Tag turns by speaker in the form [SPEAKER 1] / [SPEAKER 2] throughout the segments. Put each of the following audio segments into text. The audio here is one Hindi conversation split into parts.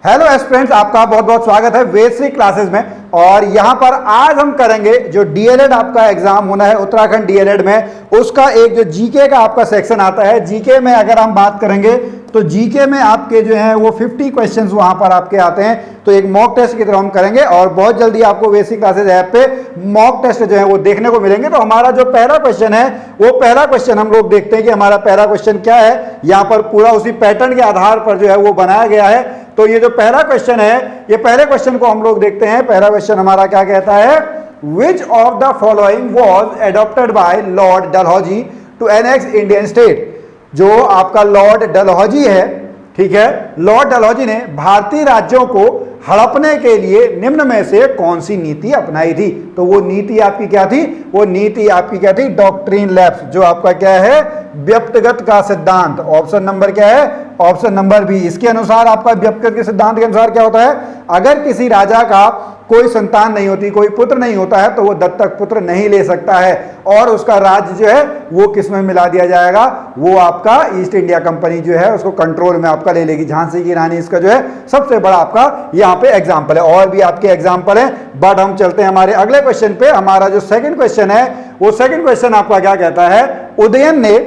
[SPEAKER 1] हेलो एस्पिरेंट्स, आपका बहुत बहुत स्वागत है वेद क्लासेस में। और यहां पर आज हम करेंगे जो डीएलएड आपका एग्जाम होना है उत्तराखंड डीएलएड में, उसका एक जो जीके का आपका सेक्शन आता है। जीके में अगर हम बात करेंगे तो जीके में आपके जो है वो 50 क्वेश्चंस वहां पर आपके आते हैं। तो एक मॉक टेस्ट की तरह हम करेंगे और बहुत जल्दी आपको बेसिक क्लासेस ऐप पे मॉक टेस्ट जो है वो देखने को मिलेंगे। तो हमारा जो पहला क्वेश्चन है वो पहला क्वेश्चन हम लोग देखते हैं कि हमारा पहला क्वेश्चन क्या है। यहाँ पर पूरा उसी पैटर्न के आधार पर जो है वो बनाया गया है। तो ये जो पहला क्वेश्चन है, ये पहले क्वेश्चन को हम लोग देखते हैं। पहला क्वेश्चन हमारा क्या कहता है, which of the following was adopted by Lord Dalhousie to annex Indian state. जो आपका लॉर्ड डलहौजी है, ठीक है, लॉर्ड डलहौजी ने भारतीय राज्यों को हड़पने के लिए निम्न में से कौन सी नीति अपनाई थी। तो वो नीति आपकी क्या थी, वो नीति आपकी क्या थी, डॉक्ट्रिन लैप्स, जो आपका क्या है, व्यक्तिगत का सिद्धांत। ऑप्शन नंबर क्या है, ऑप्शन नंबर बी। इसके अनुसार आपका व्यक्तिगत के सिद्धांत के अनुसार क्या होता है, अगर किसी राजा का कोई संतान नहीं होती, कोई पुत्र नहीं होता है, तो वो दत्तक पुत्र नहीं ले सकता है और उसका राज्य जो है वो किस में मिला दिया जाएगा, वो आपका ईस्ट इंडिया कंपनी जो है उसको कंट्रोल में आपका ले लेगी। झांसी की रानी इसका जो है सबसे बड़ा आपका यहाँ पे एग्जाम्पल है। और भी आपके एग्जाम्पल है, बट हम चलते हैं हमारे अगले क्वेश्चन पे। हमारा जो सेकंड क्वेश्चन है वो सेकंड क्वेश्चन आपका क्या कहता है, उदयन ने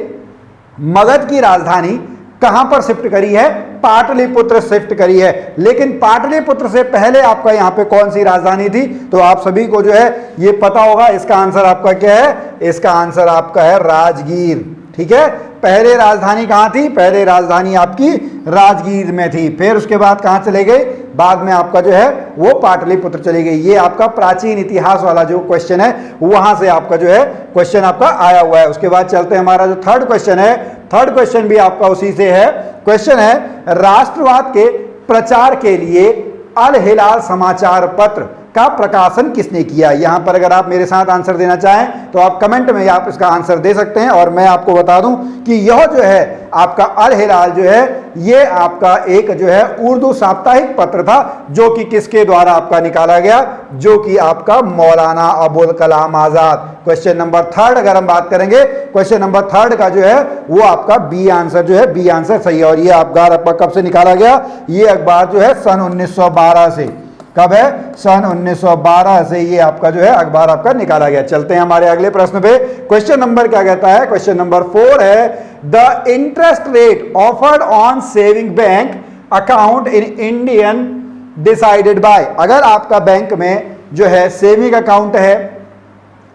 [SPEAKER 1] मगध की राजधानी कहां पर शिफ्ट करी है, पाटलिपुत्र शिफ्ट करी है। लेकिन पाटलिपुत्र से पहले आपका यहां पे कौन सी राजधानी थी, तो आप सभी को जो है ये पता होगा। इसका आंसर आपका क्या है, इसका आंसर आपका है राजगीर। ठीक है, पहले राजधानी कहां थी, पहले राजधानी आपकी राजगीर में थी। फिर उसके बाद कहां चले गए, बाद में आपका जो है वो पाटलिपुत्र चली गई। ये आपका प्राचीन इतिहास वाला जो क्वेश्चन है वहां से आपका जो है क्वेश्चन आपका आया हुआ है। उसके बाद चलते हैं, हमारा जो थर्ड क्वेश्चन है, थर्ड क्वेश्चन भी आपका उसी से है। क्वेश्चन है, राष्ट्रवाद के प्रचार के लिए अल हिलाल समाचार पत्र का प्रकाशन किसने किया। यहां पर अगर आप मेरे साथ आंसर देना चाहें तो आप कमेंट में आप इसका आंसर दे सकते हैं। और मैं आपको बता दूं कि यह जो है आपका अल हिलाल जो है ये आपका एक जो है उर्दू साप्ताहिक पत्र था, जो कि किसके द्वारा आपका निकाला गया, जो कि आपका Maulana Abul Kalam Azad. Question number third अगर हम बात करेंगे, क्वेश्चन नंबर थर्ड का जो है वो आपका बी आंसर जो है, बी आंसर सही है। और ये अखबार आपका कब से निकाला गया, ये अखबार जो है सन 1912 से, कब है, सन 1912 से ये आपका जो है अखबार आपका निकाला गया। चलते हैं हमारे अगले प्रश्न पे। क्वेश्चन नंबर क्या कहता है, क्वेश्चन नंबर 4 है, the interest rate offered on saving bank account in Indian decided by. अगर आपका बैंक में जो है सेविंग अकाउंट है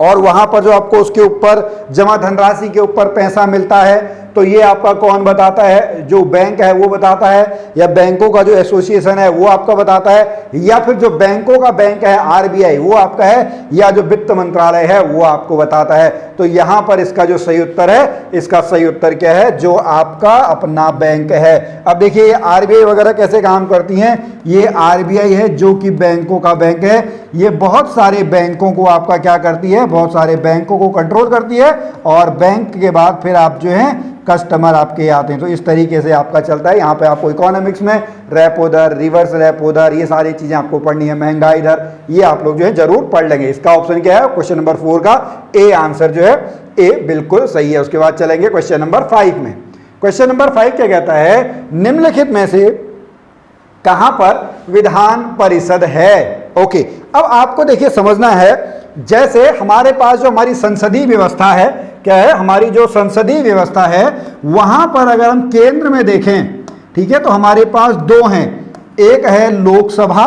[SPEAKER 1] और वहां पर जो आपको उसके ऊपर जमा धनराशि के ऊपर पैसा मिलता है, तो ये आपका कौन बताता है, जो बैंक है वो बताता है, या बैंकों का जो एसोसिएशन है वो आपका बताता है, या फिर जो बैंकों का बैंक है आरबीआई वो आपका है, या जो वित्त मंत्रालय है वो आपको बताता है। तो यहां पर इसका जो सही उत्तर है, इसका सही उत्तर क्या है, जो आपका अपना बैंक है। अब देखिए आरबीआई वगैरह कैसे काम करती हैं, ये आरबीआई है जो कि बैंकों का बैंक है। ये बहुत सारे बैंकों को आपका क्या करती है, बहुत सारे बैंकों को कंट्रोल करती है और बैंक के बाद फिर आप जो है कस्टमर आपके आते हैं। तो इस तरीके से आपका चलता है। यहाँ पे आपको इकोनॉमिक्स में रेपो दर, रिवर्स रेपो दर, ये सारी चीजें आपको पढ़नी है, महंगाई दर, ये आप लोग जो है जरूर पढ़ लेंगे। इसका ऑप्शन क्या है, क्वेश्चन नंबर 4 का ए आंसर जो है, ए बिल्कुल सही है। उसके बाद चलेंगे क्वेश्चन नंबर 5 में। क्वेश्चन नंबर 5 क्या कहता है, निम्नलिखित में से कहां पर विधान परिषद है। ओके, अब आपको देखिए समझना है, जैसे हमारे पास जो हमारी संसदीय व्यवस्था है, क्या है, हमारी जो संसदीय व्यवस्था है वहां पर अगर हम केंद्र में देखें, ठीक है, तो हमारे पास दो हैं, एक है लोकसभा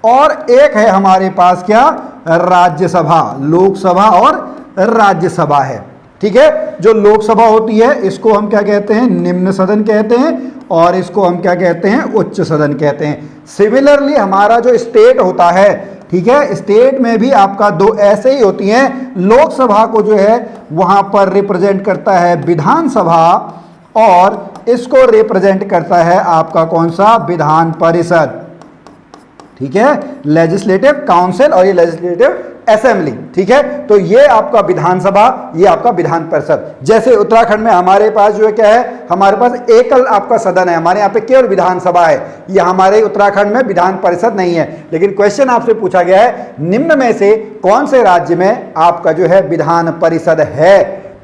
[SPEAKER 1] और एक है हमारे पास क्या, राज्यसभा। लोकसभा और राज्यसभा है, ठीक है। जो लोकसभा होती है इसको हम क्या कहते हैं, निम्न सदन कहते हैं, और इसको हम क्या कहते हैं, उच्च सदन कहते हैं। सिमिलरली हमारा जो स्टेट होता है, ठीक है, स्टेट में भी आपका दो ऐसे ही होती हैं। लोकसभा को जो है वहां पर रिप्रेजेंट करता है विधानसभा और इसको रिप्रेजेंट करता है आपका कौन सा, विधान परिषद, ठीक है, लेजिस्लेटिव काउंसिल और ये लेजिस्लेटिव असेंबली, ठीक है। तो ये आपका विधानसभा, ये आपका विधान परिषद। जैसे उत्तराखंड में हमारे पास जो है क्या है, हमारे पास एकल आपका सदन है, हमारे यहाँ पे केवल विधानसभा है, ये हमारे उत्तराखंड में विधान परिषद नहीं है। लेकिन क्वेश्चन आपसे पूछा गया है, निम्न में से कौन से राज्य में आपका जो है विधान परिषद है।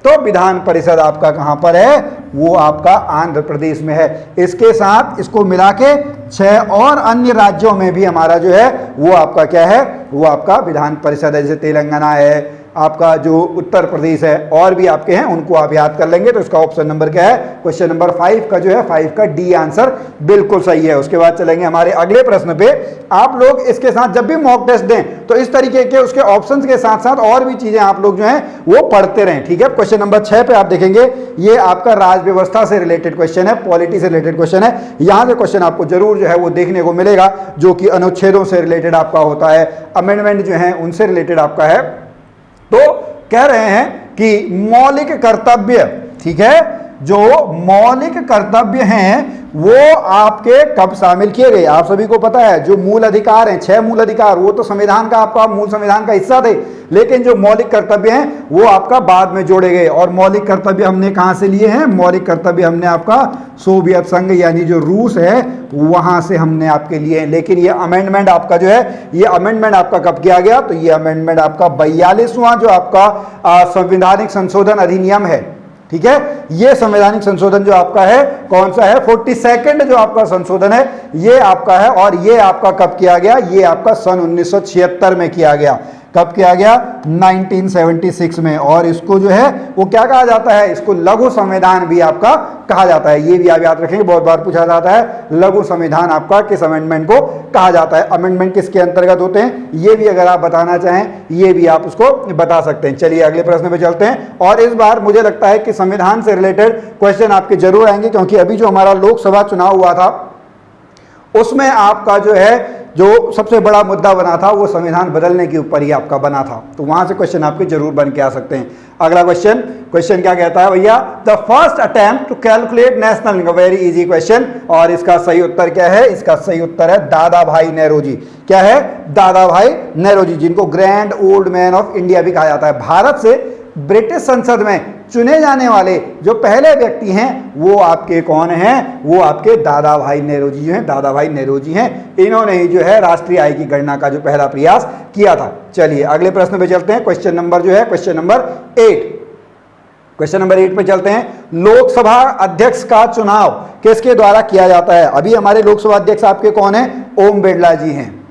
[SPEAKER 1] तो विधान परिषद आपका कहां पर है, वो आपका आंध्र प्रदेश में है। इसके साथ इसको मिला के 6 और अन्य राज्यों में भी हमारा जो है वो आपका क्या है, वो आपका विधान परिषद है। जैसे तेलंगाना है, आपका जो उत्तर प्रदेश है, और भी आपके हैं, उनको आप याद कर लेंगे। तो इसका ऑप्शन नंबर क्या है, क्वेश्चन नंबर 5 का जो है 5 का डी आंसर बिल्कुल सही है। उसके बाद चलेंगे हमारे अगले प्रश्न पे। आप लोग इसके साथ जब भी मॉक टेस्ट दें तो इस तरीके के उसके ऑप्शंस के साथ साथ और भी चीजें आप लोग जो हैं वो पढ़ते रहें, ठीक है। क्वेश्चन नंबर 6 पे आप देखेंगे, ये आपका राज व्यवस्था से रिलेटेड क्वेश्चन है, पॉलिटी से रिलेटेड क्वेश्चन है। यहां से क्वेश्चन आपको जरूर जो है वो देखने को मिलेगा, जो कि अनुच्छेदों से रिलेटेड आपका होता है, अमेंडमेंट जो है उनसे रिलेटेड आपका है। तो कह रहे हैं कि मौलिक कर्तव्य, ठीक है, जो मौलिक कर्तव्य हैं वो आपके कब शामिल किए गए। आप सभी को पता है जो मूल अधिकार हैं, 6 मूल अधिकार, वो तो संविधान का आपका मूल संविधान का हिस्सा थे, लेकिन जो मौलिक कर्तव्य हैं वो आपका बाद में जोड़े गए। और मौलिक कर्तव्य हमने कहां से लिए हैं, मौलिक कर्तव्य हमने आपका सोवियत संघ यानी जो रूस है वहां से हमने आपके लिए हैं। लेकिन ये अमेंडमेंट आपका जो है, ये अमेंडमेंट आपका कब किया गया, तो ये अमेंडमेंट आपका 42वां जो आपका संवैधानिक संशोधन अधिनियम है, ठीक है। ये संवैधानिक संशोधन जो आपका है कौन सा है, 42nd जो आपका संशोधन है ये आपका है। और ये आपका कब किया गया, ये आपका सन 1976 में किया गया। कब किया गया, 1976 में। और इसको जो है वो क्या कहा जाता है, इसको लघु संविधान भी आपका कहा जाता है। ये भी आप याद रखेंगे, बहुत बार पूछा जाता है, लघु संविधान आपका किस अमेंडमेंट को कहा जाता है, अमेंडमेंट किसके अंतर्गत होते हैं, ये भी अगर आप बताना चाहें ये भी आप उसको बता सकते हैं। चलिए अगले प्रश्न पे चलते हैं। और इस बार मुझे लगता है कि संविधान से रिलेटेड क्वेश्चन आपके जरूर आएंगे, क्योंकि अभी जो हमारा लोकसभा चुनाव हुआ था उसमें आपका जो है जो सबसे बड़ा मुद्दा बना था वो संविधान बदलने के ऊपर ही आपका बना था। तो वहां से क्वेश्चन आपके जरूर बन के आ सकते हैं। अगला क्वेश्चन क्या कहता है भैया, the first attempt to calculate national income, very easy question. और इसका सही उत्तर क्या है, इसका सही उत्तर है दादा भाई नेहरू। क्या है, दादा भाई नेहरू, जिनको grand old man of India भी कहा जाता है। भारत से ब्रिटिश संसद में चुने जाने वाले जो पहले व्यक्ति हैं वो आपके कौन हैं, वो आपके दादा भाई नेहरू जी हैं, दादा भाई नेहरू जी हैं। इन्होंने ही जो है राष्ट्रीय आय की गणना का जो पहला प्रयास किया था। चलिए अगले प्रश्न पे चलते हैं। क्वेश्चन नंबर जो है क्वेश्चन नंबर 8, क्वेश्चन नंबर 8 पे चलते हैं। लोकसभा अध्यक्ष का चुनाव किसके द्वारा किया जाता है। अभी हमारे लोकसभा अध्यक्ष आपके कौन है, ओम बिरला जी हैं।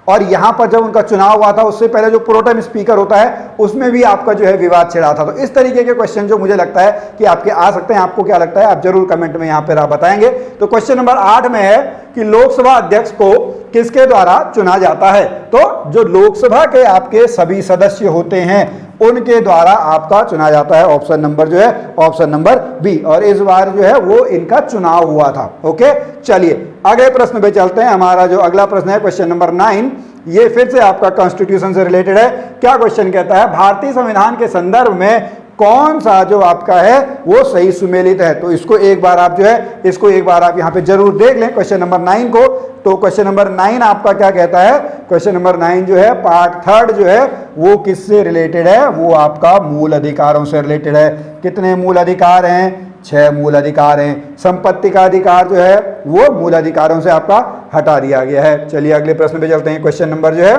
[SPEAKER 1] और यहां पर जब उनका चुनाव हुआ था उससे पहले जो प्रोटेम स्पीकर होता है उसमें भी आपका जो है विवाद छिड़ा था। तो इस तरीके के क्वेश्चन जो मुझे लगता है कि आपके आ सकते हैं, आपको क्या लगता है आप जरूर कमेंट में यहां पर आप बताएंगे। तो क्वेश्चन नंबर 8 में है कि लोकसभा अध्यक्ष को किसके द्वारा चुना जाता है। तो जो लोकसभा के आपके सभी सदस्य होते हैं उनके द्वारा आपका चुना जाता है। ऑप्शन नंबर जो है ऑप्शन नंबर बी। और इस बार जो है वो इनका चुनाव हुआ था। ओके, चलिए अगले प्रश्न पे चलते हैं। हमारा जो अगला प्रश्न है क्वेश्चन नंबर 9, ये फिर से आपका कॉन्स्टिट्यूशन से रिलेटेड है। क्या क्वेश्चन कहता है, भारतीय संविधान के संदर्भ में कौन सा जो आपका है वो सही सुमेलित है। तो इसको एक बार आप जो है इसको एक बार आप यहां पे जरूर देख लें क्वेश्चन नंबर 9 को। तो क्वेश्चन नंबर 9 आपका क्या कहता है, क्वेश्चन नंबर 9 जो है पार्ट 3 जो है वो किससे रिलेटेड है, वो आपका मूल अधिकारों से रिलेटेड है। कितने मूल अधिकार हैं, 6 मूल अधिकार हैं। संपत्ति का अधिकार जो है वो मूल अधिकारों से आपका हटा दिया गया है। चलिए अगले प्रश्न पे चलते हैं। क्वेश्चन नंबर जो है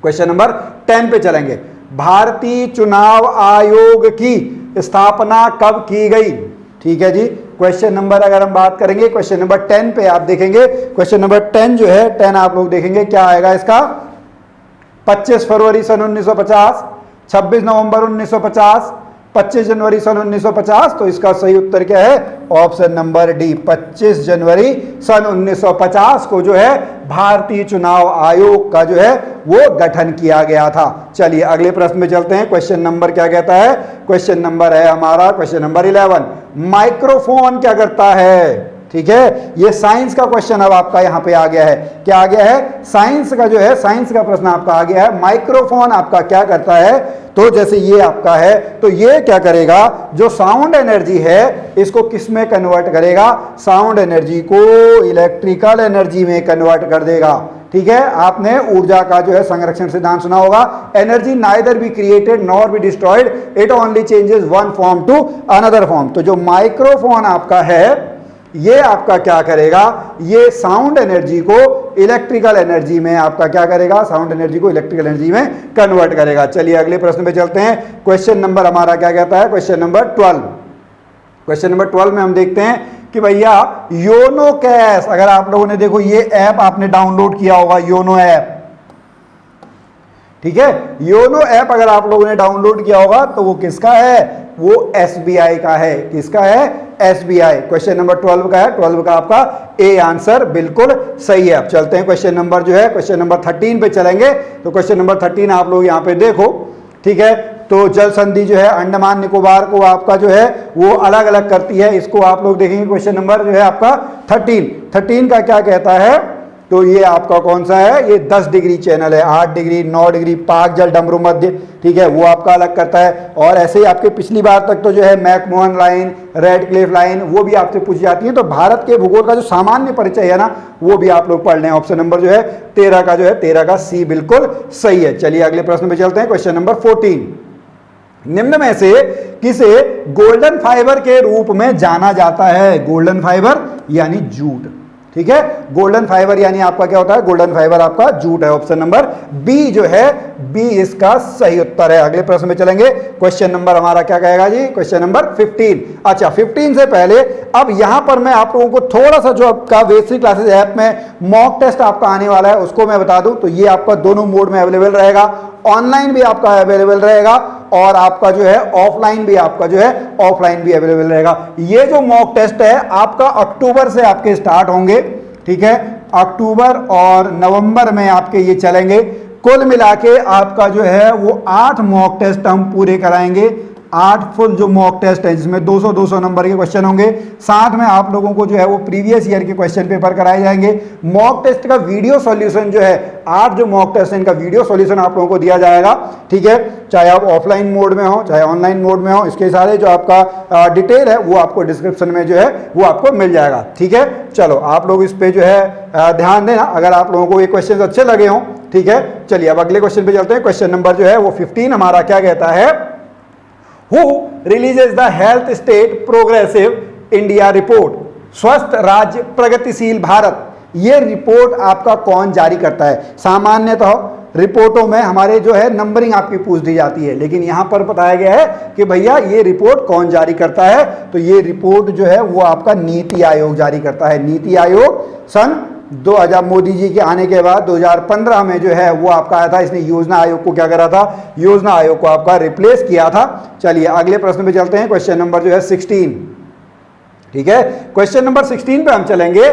[SPEAKER 1] क्वेश्चन नंबर 10 पे चलेंगे। भारतीय चुनाव आयोग की स्थापना कब की गई। ठीक है जी, क्वेश्चन नंबर अगर हम बात करेंगे क्वेश्चन नंबर 10 पे आप देखेंगे, क्वेश्चन नंबर 10 जो है 10 आप लोग देखेंगे क्या आएगा इसका, 25 फरवरी सन 1950, 26 नवंबर 1950, 25 जनवरी सन 1950। तो इसका सही उत्तर क्या है, ऑप्शन नंबर डी, 25 जनवरी सन 1950 को जो है भारतीय चुनाव आयोग का जो है वो गठन किया गया था। चलिए अगले प्रश्न में चलते हैं। क्वेश्चन नंबर क्या कहता है, क्वेश्चन नंबर है हमारा क्वेश्चन नंबर 11, माइक्रोफोन क्या करता है। ठीक है, ये साइंस का क्वेश्चन अब आपका यहां पे आ गया है। क्या आ गया है, साइंस का जो है साइंस का प्रश्न आपका आ गया है। माइक्रोफोन आपका क्या करता है, तो जैसे ये आपका है तो ये क्या करेगा, जो साउंड एनर्जी है इसको किस में कन्वर्ट करेगा, साउंड एनर्जी को इलेक्ट्रिकल एनर्जी में कन्वर्ट कर देगा। ठीक है, आपने ऊर्जा का जो है संरक्षण सिद्धांत सुना होगा, energy neither be created nor be destroyed, it only changes one form to another form. तो जो माइक्रोफोन आपका है ये आपका क्या करेगा, ये साउंड एनर्जी को इलेक्ट्रिकल एनर्जी में आपका क्या करेगा, साउंड एनर्जी को इलेक्ट्रिकल एनर्जी में कन्वर्ट करेगा। चलिए अगले प्रश्न पे चलते हैं। क्वेश्चन नंबर हमारा क्या कहता है, क्वेश्चन नंबर 12। क्वेश्चन नंबर 12 में हम देखते हैं कि भैया योनो कैश, अगर आप लोगों ने देखो ये ऐप आपने डाउनलोड किया होगा, योनो ऐप, ठीक है, योनो ऐप अगर आप लोगों ने डाउनलोड किया होगा तो वो किसका है, वो एसबीआई का है। किसका है, एसबीआई। क्वेश्चन नंबर 12 का है, 12 का आपका ए आंसर बिल्कुल सही है। अब चलते हैं क्वेश्चन नंबर जो है, क्वेश्चन नंबर 13 पे चलेंगे। तो क्वेश्चन नंबर 13 आप लोग यहां पे देखो, ठीक है। तो जल संधि जो है अंडमान निकोबार को आपका जो है वो अलग अलग करती है, इसको आप लोग देखेंगे। क्वेश्चन नंबर जो है आपका 13 का क्या कहता है, तो ये आपका कौन सा है, ये 10 डिग्री चैनल है, 8 डिग्री 9 डिग्री पाक जल डमरू मध्य, ठीक है, वो आपका अलग करता है। और ऐसे ही आपके पिछली बार तक तो जो है McMahon line, red Cliff line, वो भी आपसे पूछी जाती है। तो भारत के भूगोल का जो सामान्य परिचय है ना, वो भी आप लोग पढ़ लें। ऑप्शन नंबर जो है 13 का जो है 13 का सी बिल्कुल सही है। चलिए अगले प्रश्न पे चलते हैं। क्वेश्चन नंबर 14, निम्न में से किसे गोल्डन फाइबर के रूप में जाना जाता है, गोल्डन फाइबर यानी जूट, ठीक है, गोल्डन फाइबर यानी आपका क्या होता है, गोल्डन फाइबर आपका जूट है। ऑप्शन नंबर बी जो है, बी इसका सही उत्तर है। अगले प्रश्न में चलेंगे। क्वेश्चन नंबर हमारा क्या कहेगा जी, क्वेश्चन नंबर 15। अच्छा 15 से पहले अब यहां पर मैं आप लोगों को थोड़ा सा जो आपका वेस्ट्री क्लासेस ऐप में मॉक टेस्ट आपका आने वाला है उसको मैं बता दूं। तो ये आपका दोनों मोड में अवेलेबल रहेगा, ऑनलाइन भी आपका अवेलेबल रहेगा और आपका जो है ऑफलाइन भी आपका जो है ऑफलाइन भी अवेलेबल रहेगा। ये जो मॉक टेस्ट है आपका अक्टूबर से आपके स्टार्ट होंगे, ठीक है, अक्टूबर और नवंबर में आपके ये चलेंगे। कुल मिला के आपका जो है वो 8 मॉक टेस्ट हम पूरे कराएंगे, 8 फुल जो मॉक टेस्ट है जिसमें 200-200 नंबर के क्वेश्चन होंगे। साथ में आप लोगों को जो है वो प्रीवियस ईयर के क्वेश्चन पेपर कराए जाएंगे। मॉक टेस्ट का वीडियो सॉल्यूशन जो है, 8 जो मॉक टेस्ट है इनका वीडियो सॉल्यूशन आप लोगों को दिया जाएगा, ठीक है, चाहे आप ऑफलाइन मोड में हो चाहे ऑनलाइन मोड में हो। इसके सारे जो आपका डिटेल है वो आपको डिस्क्रिप्शन में जो है वो आपको मिल जाएगा, ठीक है। चलो आप लोग इस पे जो है ध्यान देना अगर आप लोगों को ये क्वेश्चन अच्छे लगे हों, ठीक है। चलिए अब अगले क्वेश्चन पे चलते हैं। क्वेश्चन नंबर जो है वो 15 हमारा क्या कहता है, Who releases the Health State Progressive India Report? स्वस्थ राज्य प्रगतिशील भारत, ये रिपोर्ट आपका कौन जारी करता है। सामान्यतः रिपोर्टों में हमारे जो है नंबरिंग आपकी पूछ दी जाती है, लेकिन यहां पर बताया गया है कि भैया ये रिपोर्ट कौन जारी करता है। तो ये रिपोर्ट जो है वो आपका नीति आयोग जारी करता है। नीति आयोग सन 2000 मोदी जी के आने के बाद 2015 में जो है वो आपका आया था। इसने योजना आयोग को क्या करा था, योजना आयोग को आपका रिप्लेस किया था। चलिए अगले प्रश्न पे चलते हैं। क्वेश्चन नंबर जो है 16, ठीक है, क्वेश्चन नंबर 16 पे हम चलेंगे,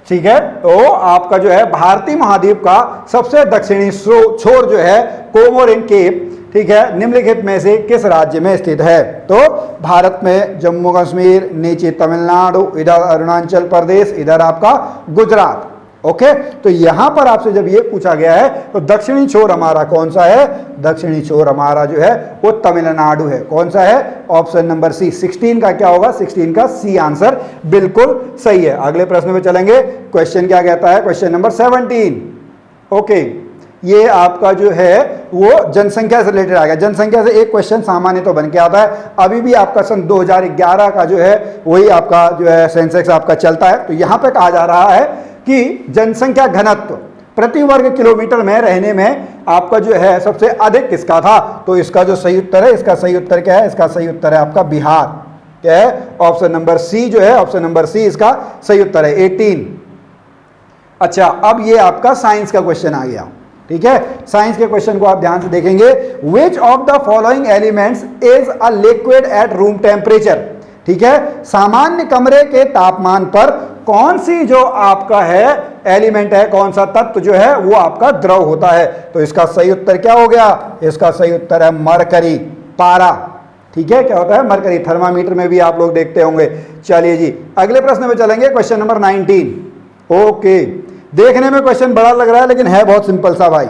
[SPEAKER 1] ठीक है। तो आपका जो है भारतीय महाद्वीप का सबसे दक्षिणी छोर जो है कोमोरिन केप, ठीक है, निम्नलिखित में से किस राज्य में स्थित है। तो भारत में जम्मू कश्मीर, नीचे तमिलनाडु, इधर अरुणाचल प्रदेश, इधर आपका गुजरात। ओके, तो यहां पर आपसे जब ये पूछा गया है तो दक्षिणी छोर हमारा कौन सा है, दक्षिणी छोर हमारा जो है वो तमिलनाडु है। कौन सा है, ऑप्शन नंबर सी। 16 का क्या होगा, 16 का सी आंसर बिल्कुल सही है। अगले प्रश्न में चलेंगे। क्वेश्चन क्या कहता है, क्वेश्चन नंबर 17। ओके, ये आपका जो है वो जनसंख्या से रिलेटेड आ गया। जनसंख्या से एक क्वेश्चन सामान्य तो बन के आता है। अभी भी आपका सन 2011 का जो है वही आपका जो है सेंसेक्स आपका चलता है। तो यहां पे कहा जा रहा है कि जनसंख्या घनत्व प्रति वर्ग किलोमीटर में रहने में आपका जो है सबसे अधिक किसका था। तो इसका जो सही उत्तर है, इसका सही उत्तर क्या है, इसका सही उत्तर है आपका बिहार। क्या है, ऑप्शन नंबर सी जो है, ऑप्शन नंबर सी इसका सही उत्तर है, 18। अच्छा अब ये आपका साइंस का क्वेश्चन आ गया, ठीक है। साइंस के क्वेश्चन को आप ध्यान से देखेंगे। विच of the following elements is a liquid at room temperature, ठीक है, सामान्य कमरे के तापमान पर कौन सी जो आपका है एलिमेंट है, कौन सा तत्व जो है वो आपका द्रव होता है। तो इसका सही उत्तर क्या हो गया, इसका सही उत्तर है मरकरी, पारा, ठीक है। क्या होता है, मरकरी। थर्मामीटर में भी आप लोग देखते होंगे। चलिए जी अगले प्रश्न में चलेंगे। Question number 19। ओके, देखने में क्वेश्चन बड़ा लग रहा है लेकिन है बहुत सिंपल सा भाई।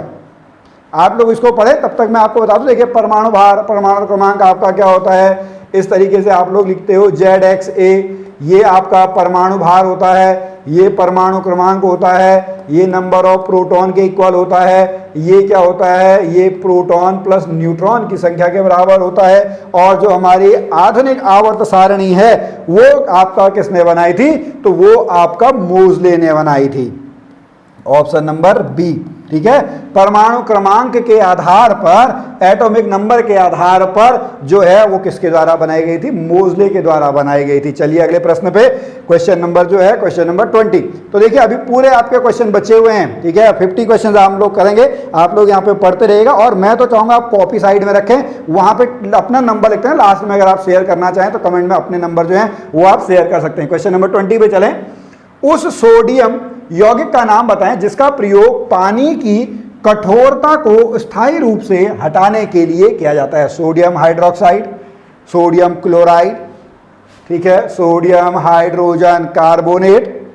[SPEAKER 1] आप लोग इसको पढ़े तब तक मैं आपको बता दूं। देखिए परमाणु भार, परमाणु क्रमांक आपका क्या होता है, इस तरीके से आप लोग लिखते हो ZXA, ये आपका परमाणु भार होता है, ये परमाणु क्रमांक होता है, ये नंबर ऑफ प्रोटॉन के इक्वल होता है, ये क्या होता है, ये प्रोटॉन प्लस न्यूट्रॉन की संख्या के बराबर होता है। और जो हमारी आधुनिक आवर्त सारणी है वो आपका किसने बनाई थी, तो वो आपका मोजले ने बनाई थी, ऑप्शन नंबर बी। ठीक है, परमाणु क्रमांक के आधार पर, एटॉमिक नंबर के आधार पर जो है वो किसके द्वारा बनाई गई थी, मोजले के द्वारा बनाई गई थी। चलिए अगले प्रश्न पे, क्वेश्चन नंबर जो है क्वेश्चन नंबर 20। तो देखिए अभी पूरे आपके क्वेश्चन बचे हुए हैं, ठीक है, 50 क्वेश्चन हम लोग करेंगे, आप लोग यहाँ पे पढ़ते रहेगा। और मैं तो चाहूंगा आप कॉपी साइड में रखें, वहां पे अपना नंबर लिखते हैं लास्ट में, अगर आप शेयर करना चाहें तो कमेंट में अपने नंबर जो है वो आप शेयर कर सकते हैं। क्वेश्चन नंबर 20 पे चलें। उस सोडियम यौगिक का नाम बताएं जिसका प्रयोग पानी की कठोरता को स्थायी रूप से हटाने के लिए किया जाता है। सोडियम हाइड्रोक्साइड, सोडियम क्लोराइड, ठीक है, सोडियम हाइड्रोजन कार्बोनेट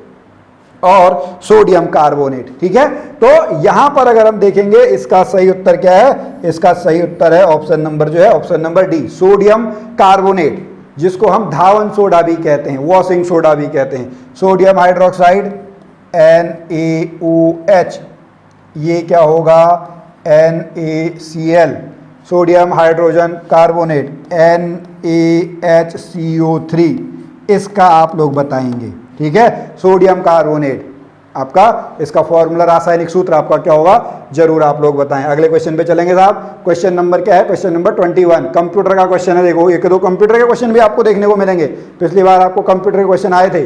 [SPEAKER 1] और सोडियम कार्बोनेट। ठीक है, तो यहां पर अगर हम देखेंगे इसका सही उत्तर क्या है, इसका सही उत्तर है ऑप्शन नंबर जो है option number D, sodium carbonate, जिसको हम धावन सोडा भी कहते हैं, वॉशिंग सोडा भी कहते हैं। सोडियम हाइड्रोक्साइड NaOH, ये क्या होगा NaCl, sodium hydrogen carbonate NaHCO3, इसका आप लोग बताएंगे। ठीक है, सोडियम कार्बोनेट आपका, इसका फॉर्मूला रासायनिक सूत्र आपका क्या होगा, जरूर आप लोग बताएं। अगले क्वेश्चन पे चलेंगे साहब। क्वेश्चन नंबर क्या है, क्वेश्चन नंबर 21, कंप्यूटर का क्वेश्चन है। देखो एक दो कंप्यूटर के क्वेश्चन भी आपको देखने को मिलेंगे, पिछली बार आपको कंप्यूटर के क्वेश्चन आए थे।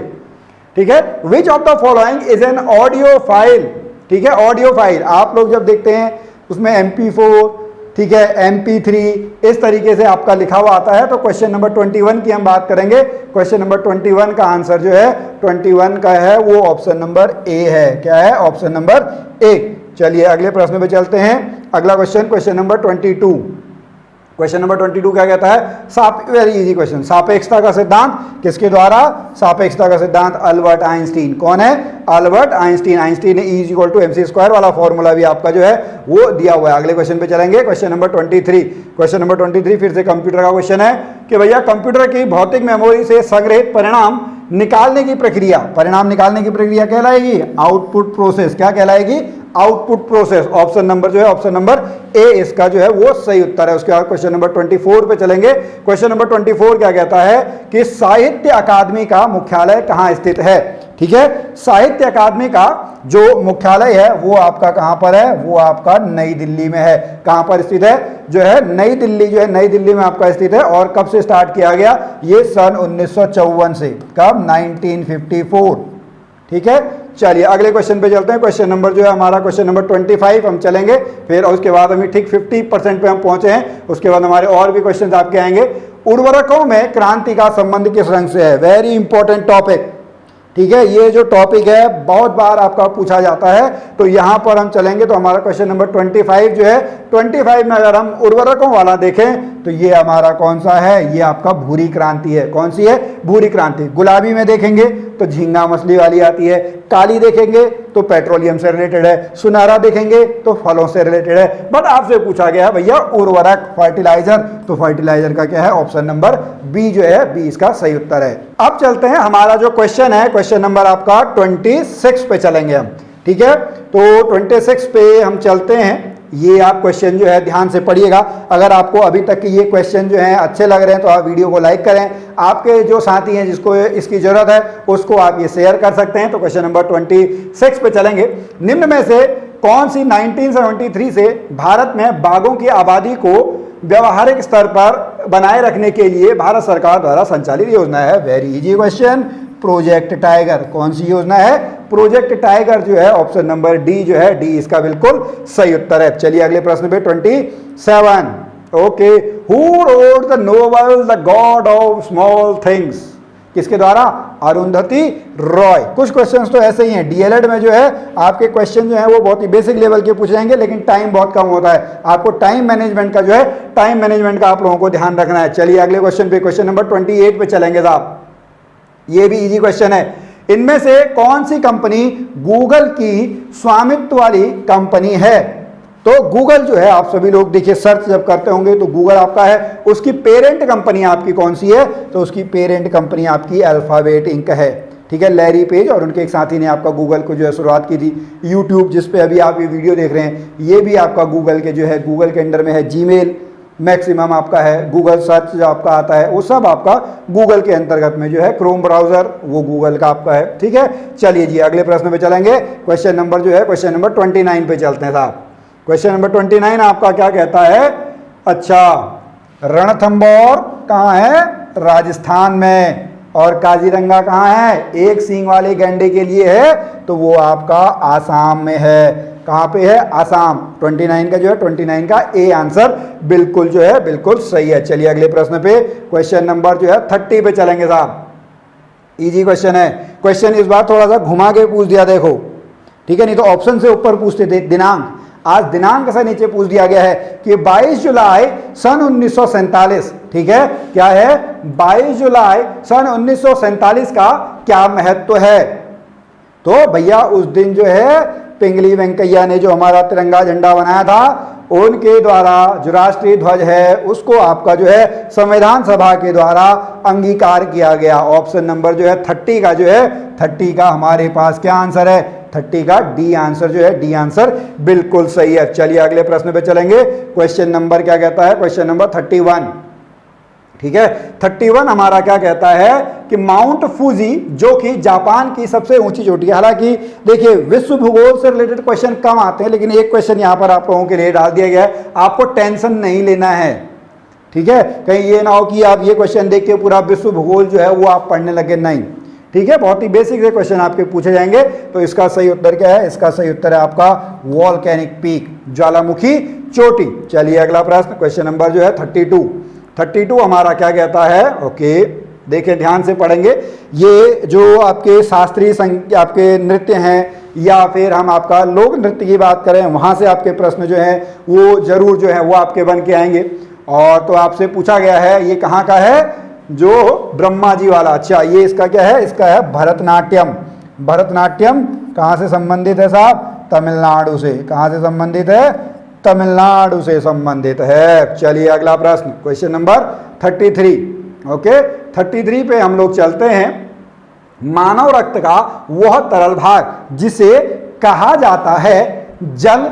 [SPEAKER 1] ठीक है, which of the following is an audio file. ठीक है, ऑडियो फाइल आप लोग जब देखते हैं उसमें MP4, ठीक है, MP3 इस तरीके से आपका लिखा हुआ आता है। तो क्वेश्चन नंबर 21 की हम बात करेंगे। क्वेश्चन नंबर 21 का आंसर जो है 21 का है वो ऑप्शन नंबर ए है। क्या है, ऑप्शन नंबर ए। चलिए अगले प्रश्न पे चलते हैं। अगला question, question number 22। Question number 22 क्या कहता है, वेरी इजी क्वेश्चन, सापेक्षता का सिद्धांत किसके द्वारा, सापेक्षता का सिद्धांत अल्बर्ट आइंस्टीन। कौन है, अल्बर्ट आइंस्टीन। आइंस्टीन ने E=mc² वाला फॉर्मूला भी आपका जो है वो दिया हुआ है। अगले क्वेश्चन पे चलेंगे, क्वेश्चन नंबर 23। क्वेश्चन नंबर 23 फिर से कंप्यूटर का क्वेश्चन है कि भैया कंप्यूटर की भौतिक मेमोरी से संग्रहित परिणाम निकालने की प्रक्रिया, परिणाम निकालने की प्रक्रिया कहलाएगी आउटपुट प्रोसेस। क्या कहलाएगी, आउटपुट प्रोसेस। ऑप्शन नंबर जो है ऑप्शन नंबर ए इसका जो है वो सही उत्तर है। उसके बाद क्वेश्चन नंबर 24 पे चलेंगे। क्वेश्चन नंबर 24 क्या कहता है कि साहित्य अकादमी का मुख्यालय कहां स्थित है। ठीक है, साहित्य अकादमी का जो मुख्यालय है वो आपका कहां पर है, वो आपका नई दिल्ली में है। कहां पर स्थित है, जो है नई दिल्ली, जो है नई दिल्ली में आपका स्थित है। और कब से स्टार्ट किया गया, ये सन 1954 से। कब, 1954। ठीक है, चलिए अगले क्वेश्चन पे चलते हैं। क्वेश्चन नंबर जो है हमारा क्वेश्चन नंबर 25 हम चलेंगे, फिर उसके बाद हम ठीक 50% पे हम पहुंचे हैं। उसके बाद हमारे और भी क्वेश्चन आपके आएंगे। उर्वरकों में क्रांति का संबंध किस रंग से है, वेरी इंपॉर्टेंट टॉपिक। ठीक है, ये जो टॉपिक है बहुत बार आपका पूछा जाता है, तो यहां पर हम चलेंगे। तो हमारा क्वेश्चन नंबर 25 जो है, 25 में अगर हम उर्वरकों वाला देखें तो ये हमारा कौन सा है, ये आपका भूरी क्रांति है। कौन सी है, भूरी क्रांति। गुलाबी में देखेंगे तो झींगा मछली वाली आती है, काली देखेंगे तो पेट्रोलियम से रिलेटेड है, सुनहरा देखेंगे तो फलों से रिलेटेड है। बट आपसे पूछा गया भैया उर्वरक, फर्टिलाइजर, तो फर्टिलाइजर का क्या है, ऑप्शन नंबर बी जो है, बी इसका सही उत्तर है। अब चलते हैं, हमारा जो क्वेश्चन है क्वेश्चन नंबर आपका 26 पे चलेंगे हम। ठीक है, तो 26 पे हम चलते हैं। ये आप क्वेश्चन जो है ध्यान से पढ़िएगा। अगर आपको अभी तक के ये क्वेश्चन जो हैं अच्छे लग रहे हैं तो आप वीडियो को लाइक करें। आपके जो साथी हैं जिसको इसकी जरूरत है उसको आप ये शेयर कर सकते हैं। तो क्वेश्चन नंबर 26 पे चलेंगे। निम्न में से कौन सी 1973 से भारत में बाघों की आबादी को व्यवहारिक स्तर पर बनाए रखने के लिए भारत सरकार द्वारा संचालित योजना है, very easy question, project tiger. कौन सी योजना है, प्रोजेक्ट टाइगर जो है, ऑप्शन नंबर डी जो है, डी इसका बिल्कुल सही उत्तर है। चलिए अगले प्रश्न पे 27। Okay, who wrote the novel the God of small things, किसके द्वारा, अरुंधति रॉय। कुछ क्वेश्चंस तो ऐसे ही हैं, डीएलएड में जो है आपके क्वेश्चन जो है वो बहुत ही बेसिक लेवल के पूछ जाएंगे, लेकिन टाइम बहुत कम होता है। आपको टाइम मैनेजमेंट का जो है, टाइम मैनेजमेंट का आप लोगों को ध्यान रखना है। चलिए अगले क्वेश्चन पे, क्वेश्चन नंबर 28 पे चलेंगे साहब। ये भी इजी क्वेश्चन है। इनमें से कौन सी कंपनी गूगल की स्वामित्व वाली कंपनी है। तो गूगल जो है, आप सभी लोग देखिए सर्च जब करते होंगे तो गूगल आपका है, उसकी पेरेंट कंपनी आपकी कौन सी है, तो उसकी पेरेंट कंपनी आपकी अल्फाबेट इंक है। ठीक है, लैरी पेज और उनके एक साथी ने आपका गूगल को जो है शुरुआत की थी। यूट्यूब जिस पे अभी आप ये वीडियो देख रहे हैं ये भी आपका गूगल के जो है गूगल के अंडर में है। जीमेल मैक्सिमम आपका है, गूगल सर्च जो आपका आता है वो सब आपका गूगल के अंतर्गत में जो है। क्रोम ब्राउजर वो गूगल का आपका है, ठीक है। चलिए जी अगले प्रश्न पे चलेंगे। क्वेश्चन नंबर जो है क्वेश्चन नंबर 29 पे चलते हैं साहब। क्वेश्चन नंबर 29 आपका क्या कहता है? अच्छा, रणथंभौर कहाँ है? राजस्थान में। और काजीरंगा कहाँ है? एक सींग वाले गैंडे के लिए है, तो वो आपका आसाम में है। कहाँ पे है? आसाम। 29 का जो है 29 का ए आंसर बिल्कुल जो है बिल्कुल सही है। चलिए अगले प्रश्न पे क्वेश्चन नंबर जो है 30 पे चलेंगे साहब। इजी क्वेश्चन है। क्वेश्चन इस बार थोड़ा सा घुमा के पूछ दिया, देखो ठीक है, नहीं तो ऑप्शन से ऊपर पूछते थे। दिनांक, आज दिनांक से नीचे पूछ दिया गया है कि 22 जुलाई सन 1947, ठीक है, क्या है? 22 जुलाई सन 1947 का क्या महत्व है? तो भैया उस दिन जो है पिंगली वेंकैया ने जो हमारा तिरंगा झंडा बनाया था, उनके द्वारा जो राष्ट्रीय ध्वज है उसको आपका जो है संविधान सभा के द्वारा अंगीकार किया गया। ऑप्शन नंबर जो है 30 का जो है 30 का हमारे पास क्या आंसर है? 30 का डी आंसर जो है, डी आंसर बिल्कुल सही है। चलिए अगले प्रश्न पे चलेंगे। क्वेश्चन नंबर क्या कहता है? क्वेश्चन नंबर 31, ठीक है। 31 हमारा क्या कहता है कि माउंट फूजी जो कि जापान की सबसे ऊंची चोटी है। हालांकि देखिए विश्व भूगोल से रिलेटेड क्वेश्चन कम आते हैं, लेकिन एक क्वेश्चन यहां पर आप लोगों के लिए डाल दिया गया है, आपको टेंशन नहीं लेना है, ठीक है। कहीं ये ना हो कि आप ये क्वेश्चन देख के पूरा विश्व भूगोल जो है वो आप पढ़ने लगे, नहीं, ठीक है। बहुत ही बेसिक से क्वेश्चन आपके पूछे जाएंगे। तो इसका सही उत्तर क्या है? इसका सही उत्तर है आपका वॉल्केनिक पीक, ज्वालामुखी चोटी। चलिए अगला प्रश्न क्वेश्चन नंबर जो है 32 हमारा क्या कहता है? ओके, देखिए ध्यान से पढ़ेंगे। ये जो आपके शास्त्रीय आपके नृत्य हैं या फिर हम आपका लोक नृत्य की बात करें, वहां से आपके प्रश्न जो है वो जरूर जो है वो आपके बन के आएंगे। और तो आपसे पूछा गया है ये कहाँ का है? जो ब्रह्मा जी वाला। अच्छा, ये इसका क्या है? इसका है भरतनाट्यम। भरतनाट्यम कहाँ से संबंधित है साहब? तमिलनाडु से। कहाँ से संबंधित है? तमिलनाडु से संबंधित है। चलिए अगला प्रश्न क्वेश्चन नंबर 33, ओके। 33 पे हम लोग चलते हैं। मानव रक्त का वह तरल भाग जिसे कहा जाता है जल,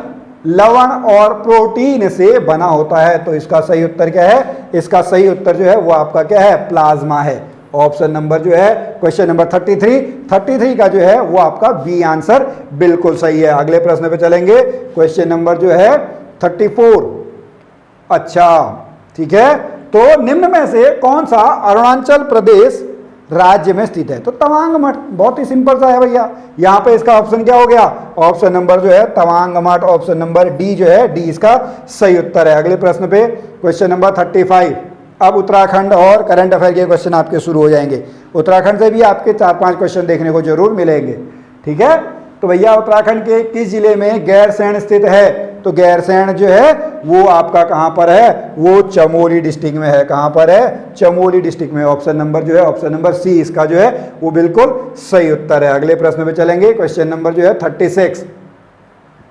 [SPEAKER 1] लवण और प्रोटीन से बना होता है, तो इसका सही उत्तर क्या है? इसका सही उत्तर जो है वो आपका क्या है? प्लाज्मा है। ऑप्शन नंबर जो है क्वेश्चन नंबर 33 का जो है वो आपका बी आंसर बिल्कुल सही है। अगले प्रश्न पे चलेंगे। क्वेश्चन नंबर जो है 34। अच्छा, ठीक है। तो निम्न में से कौन सा अरुणाचल प्रदेश राज्य में स्थित है? तो तवांग मठ, बहुत ही सिंपल सा है भैया। यहां पे इसका ऑप्शन क्या हो गया? ऑप्शन नंबर जो है तवांग मठ, ऑप्शन नंबर डी जो है, डी इसका सही उत्तर है। अगले प्रश्न पे क्वेश्चन नंबर 35। अब उत्तराखंड और करंट अफेयर के क्वेश्चन आपके शुरू हो जाएंगे। उत्तराखंड से भी आपके 4-5 क्वेश्चन देखने को जरूर मिलेंगे, ठीक है। तो भैया उत्तराखंड के किस जिले में गैरसैंण स्थित है? तो गैरसैंण जो है वो आपका कहां पर है? वो चमोली डिस्ट्रिक्ट में है। कहां पर है? चमोली डिस्ट्रिक्ट में। ऑप्शन नंबर जो है ऑप्शन नंबर सी इसका जो है वो बिल्कुल सही उत्तर है। अगले प्रश्न पे चलेंगे। क्वेश्चन नंबर जो है 36।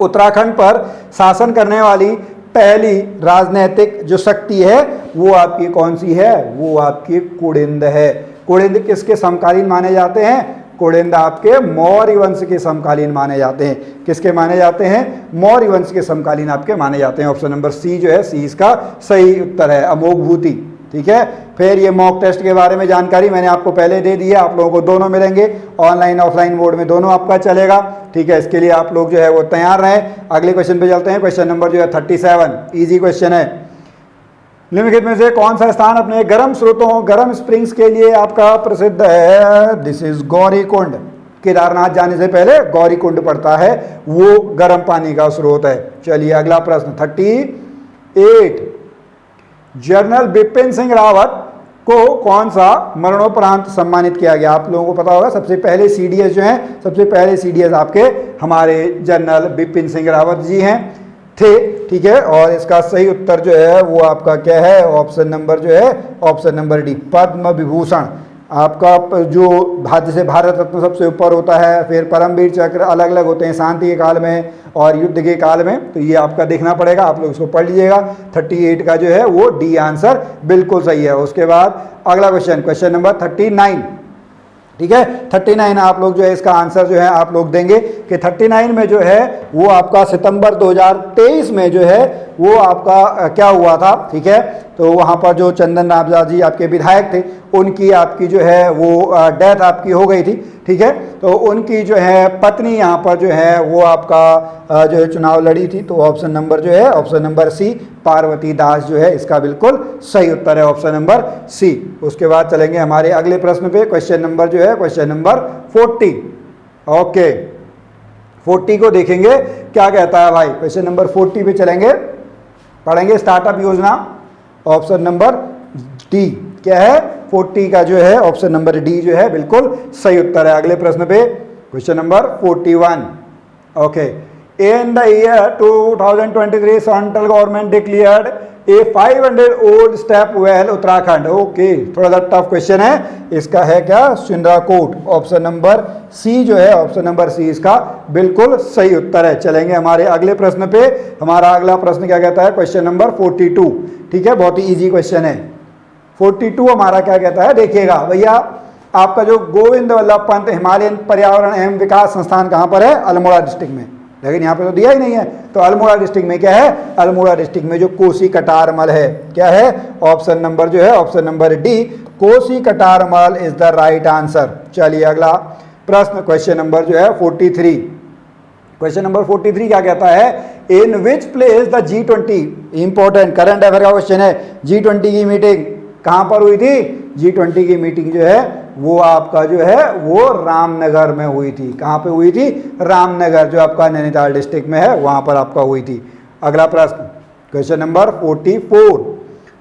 [SPEAKER 1] उत्तराखंड पर शासन करने वाली पहली राजनीतिक जो शक्ति है वो आपकी कौन सी है? वो आपकी कुड़िंद है। कुड़िंद किसके समकालीन माने जाते हैं? कुड़िंद आपके मौर्य वंश के समकालीन माने जाते हैं। किसके माने जाते हैं? मौर्य वंश के समकालीन आपके माने जाते हैं। ऑप्शन नंबर सी जो है, सी इसका सही उत्तर है, अमोघभूति, ठीक है। फिर ये मॉक टेस्ट के बारे में जानकारी मैंने आपको पहले दे दी है, आप लोगों को दोनों मिलेंगे, ऑनलाइन ऑफलाइन मोड में दोनों आपका चलेगा, ठीक है। इसके लिए आप लोग जो है वो तैयार रहें। अगले क्वेश्चन पे चलते हैं। क्वेश्चन नंबर जो है 37, इजी क्वेश्चन है। निम्नलिखित में से कौन सा स्थान अपने गर्म स्रोतों, गर्म स्प्रिंग्स के लिए आपका प्रसिद्ध है? This is Gaurikund. केदारनाथ जाने से पहले गौरीकुंड पड़ता है, वो गर्म पानी का स्रोत है। चलिए अगला प्रश्न 38। जनरल बिपिन सिंह रावत को कौन सा मरणोपरांत सम्मानित किया गया? आप लोगों को पता होगा, सबसे पहले सीडीएस जो हैं, सबसे पहले सीडीएस आपके हमारे जनरल बिपिन सिंह रावत जी हैं थे, ठीक है। और इसका सही उत्तर जो है वो आपका क्या है? ऑप्शन नंबर जो है option number D, Padma Vibhushan. आपका जो जैसे भारत रत्न सबसे ऊपर होता है, फिर परमवीर चक्र अलग अलग होते हैं, शांति के काल में और युद्ध के काल में, तो ये आपका देखना पड़ेगा, आप लोग इसको पढ़ लीजिएगा। 38 का जो है वो डी आंसर बिल्कुल सही है। उसके बाद अगला क्वेश्चन, क्वेश्चन नंबर 39। ठीक है। 39 आप लोग जो है इसका आंसर जो है आप लोग देंगे कि 39 में जो है वो आपका सितंबर 2023 में जो है वो आपका क्या हुआ था, ठीक है। तो वहाँ पर जो चंदन रामदास जी आपके विधायक थे, उनकी आपकी जो है वो डेथ आपकी हो गई थी, ठीक है। तो उनकी जो है पत्नी यहाँ पर जो है वो आपका जो है चुनाव लड़ी थी। तो ऑप्शन नंबर जो है ऑप्शन नंबर सी, पार्वती दास जो है इसका बिल्कुल सही उत्तर है, ऑप्शन नंबर सी। उसके बाद चलेंगे हमारे अगले प्रश्न पे, क्वेश्चन नंबर जो है क्वेश्चन नंबर 40। ओके, 40 को देखेंगे क्या कहता है भाई। क्वेश्चन नंबर 40 पे चलेंगे, पढ़ेंगे स्टार्टअप योजना, ऑप्शन नंबर डी क्या है, 40 का जो है ऑप्शन नंबर डी जो है बिल्कुल सही उत्तर है। अगले प्रश्न पे question number 41। Okay, in the year 2023 central government declared A 500 old step well Uttarakhand. Okay, थोड़ा सा टफ क्वेश्चन है, इसका है क्या, सिंद्राकोट। ऑप्शन नंबर सी जो है ऑप्शन नंबर सी इसका बिल्कुल सही उत्तर है। चलेंगे हमारे अगले प्रश्न पे। हमारा अगला प्रश्न क्या कहता है, क्वेश्चन नंबर 42, ठीक है, बहुत ही इजी क्वेश्चन है। 42 हमारा क्या कहता है, देखिएगा भैया, आपका जो गोविंद वल्लभ पंत हिमालयन पर्यावरण एवं विकास संस्थान कहाँ पर है, अल्मोड़ा डिस्ट्रिक्ट में, लेकिन यहाँ पे तो दिया ही नहीं है। तो अल्मोड़ा डिस्ट्रिक्ट में क्या है, अल्मोड़ा डिस्ट्रिक्ट में जो कोसी कटारमल है, क्या है, ऑप्शन नंबर जो है option number D, Kosi Katarmal is the right answer. चलिए अगला प्रश्न, क्वेश्चन नंबर जो है 43। क्वेश्चन नंबर 43 क्या कहता है, in which place the G20, important current affair का क्वेश्चन है, G20 की मीटिंग कहां पर हुई थी, G20 की मीटिंग जो है वो आपका जो है वो रामनगर में हुई थी। कहां पे हुई थी, रामनगर, जो आपका नैनीताल डिस्ट्रिक्ट में है, वहां पर आपका हुई थी। अगला प्रश्न, क्वेश्चन नंबर 44,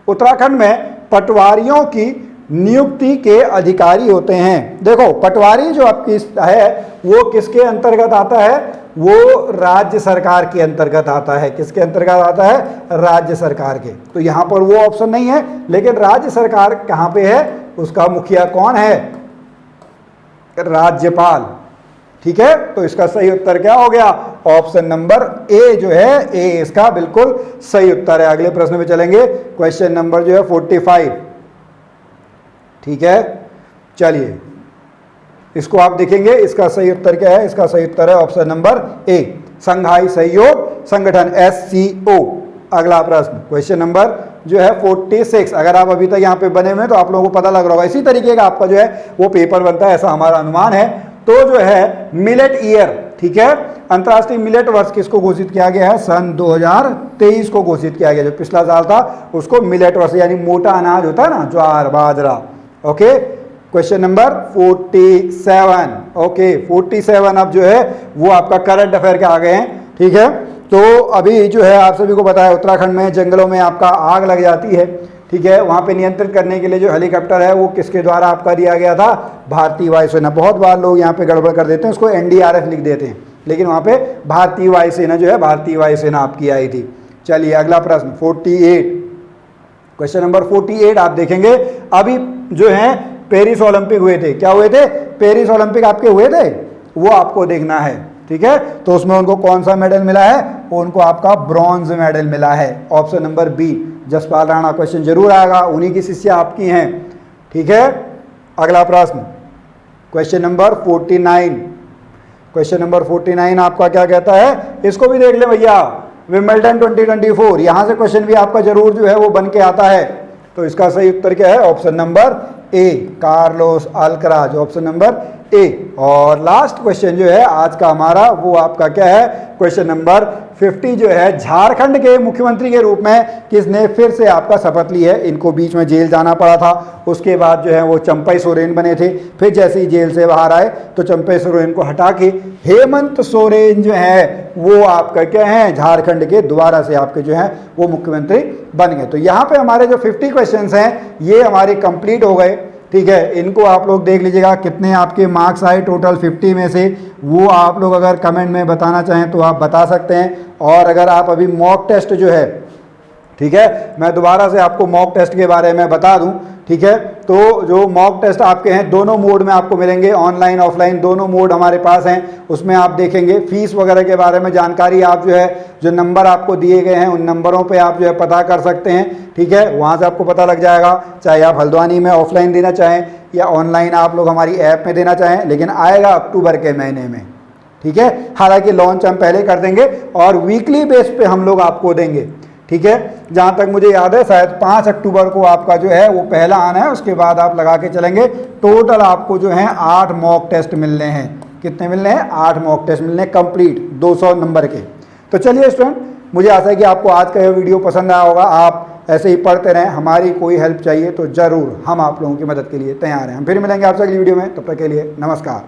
[SPEAKER 1] उत्तराखंड में पटवारियों की नियुक्ति के अधिकारी होते हैं। देखो, पटवारी जो आपकी है वो किसके अंतर्गत आता है, वो राज्य सरकार के अंतर्गत आता है। किसके अंतर्गत आता है, राज्य सरकार के। तो यहां पर वो ऑप्शन नहीं है, लेकिन राज्य सरकार कहां पे है, उसका मुखिया कौन है, राज्यपाल, ठीक है। तो इसका सही उत्तर क्या हो गया, ऑप्शन नंबर ए जो है, ए इसका बिल्कुल सही उत्तर है। अगले प्रश्न में चलेंगे, क्वेश्चन नंबर जो है 45, ठीक है। चलिए इसको आप देखेंगे, इसका सही उत्तर क्या है, इसका सही उत्तर है ऑप्शन नंबर ए, संघाई सहयोग संगठन, SCO। अगला प्रश्न, क्वेश्चन नंबर जो है 46। अगर आप अभी तक यहाँ पे बने हुए हैं तो आप लोगों को पता लग रहा होगा, इसी तरीके का आपका जो है वो पेपर बनता है, ऐसा हमारा अनुमान है। तो जो है मिलेट ईयर, ठीक है, अंतर्राष्ट्रीय मिलेट वर्ष किसको घोषित किया गया है, सन 2023 को घोषित किया गया। जो पिछला साल था उसको मिलेट वर्ष, यानी मोटा अनाज होता है ना, ज्वार बाजरा। Okay, question number 47। ओके, 47 अब जो है वो आपका करंट अफेयर के आ गए हैं, ठीक है। तो अभी जो है आप सभी को पता है, उत्तराखंड में जंगलों में आपका आग लग जाती है, ठीक है। वहाँ पे नियंत्रित करने के लिए जो हेलीकॉप्टर है वो किसके द्वारा आपका दिया गया था, भारतीय वायुसेना। बहुत बार लोग यहाँ पे गड़बड़ कर देते हैं, उसको NDRF लिख देते हैं, लेकिन वहाँ पे भारतीय वायुसेना जो है, भारतीय वायुसेना आपकी आई थी। चलिए अगला प्रश्न 48, क्वेश्चन नंबर 48 आप देखेंगे, अभी जो है पेरिस ओलंपिक हुए थे, क्या हुए थे, पेरिस ओलंपिक आपके हुए थे, वो आपको देखना है, ठीक है। तो उसमें उनको कौन सा मेडल मिला है, उनको आपका ब्रॉन्ज मेडल मिला है, option number B, Jaspal Rana. Question जरूर आएगा, उन्हीं की शिष्या आपकी हैं, ठीक है। अगला प्रश्न, क्वेश्चन नंबर 49। क्वेश्चन नंबर 49 आपका क्या कहता है, इसको भी देख ले भैया, विंबलडन 2024, यहां से क्वेश्चन भी आपका जरूर जो है वो बन के आता है। तो इसका सही उत्तर क्या है, option number A, Carlos Alcaraz, option number A. और लास्ट क्वेश्चन जो है आज का हमारा, वो आपका क्या है, क्वेश्चन नंबर 50 जो है, झारखंड के मुख्यमंत्री के रूप में किसने फिर से आपका शपथ ली है। इनको बीच में जेल जाना पड़ा था, उसके बाद जो है वो चंपई सोरेन बने थे, फिर जैसे ही जेल से बाहर आए तो चंपई सोरेन को हटा के हेमंत सोरेन जो है वो आपका क्या है, झारखंड के दोबारा से आपके जो है वो मुख्यमंत्री बन गए। तो यहाँ पे हमारे जो 50 क्वेश्चन हैं ये हमारे कंप्लीट हो गए, ठीक है। इनको आप लोग देख लीजिएगा कितने आपके मार्क्स आए टोटल 50 में से, वो आप लोग अगर कमेंट में बताना चाहें तो आप बता सकते हैं। और अगर आप अभी मॉक टेस्ट जो है ठीक है, मैं दोबारा से आपको मॉक टेस्ट के बारे में बता दूं। ठीक है, तो जो मॉक टेस्ट आपके हैं दोनों मोड में आपको मिलेंगे, ऑनलाइन ऑफलाइन दोनों मोड हमारे पास हैं। उसमें आप देखेंगे फीस वगैरह के बारे में जानकारी आप जो है जो नंबर आपको दिए गए हैं उन नंबरों पे आप जो है पता कर सकते हैं। ठीक है, वहाँ से आपको पता लग जाएगा, चाहे आप हल्द्वानी में ऑफलाइन देना चाहें या ऑनलाइन आप लोग हमारी ऐप में देना चाहें, लेकिन आएगा अक्टूबर के महीने में। ठीक है, हालांकि लॉन्च हम पहले कर देंगे और वीकली बेस पे हम लोग आपको देंगे। ठीक है, जहाँ तक मुझे याद है शायद 5 अक्टूबर को आपका जो है वो पहला आना है, उसके बाद आप लगा के चलेंगे। टोटल आपको जो है 8 मॉक टेस्ट मिलने हैं। कितने मिलने हैं? 8 मॉक टेस्ट मिलने कंप्लीट 200 नंबर के। तो चलिए स्टूडेंट, मुझे आशा है कि आपको आज का यह वीडियो पसंद आया होगा। आप ऐसे ही पढ़ते रहें, हमारी कोई हेल्प चाहिए तो ज़रूर हम आप लोगों की मदद के लिए तैयार हैं। हम फिर मिलेंगे आपसे अगली वीडियो में, तब तक के लिए नमस्कार।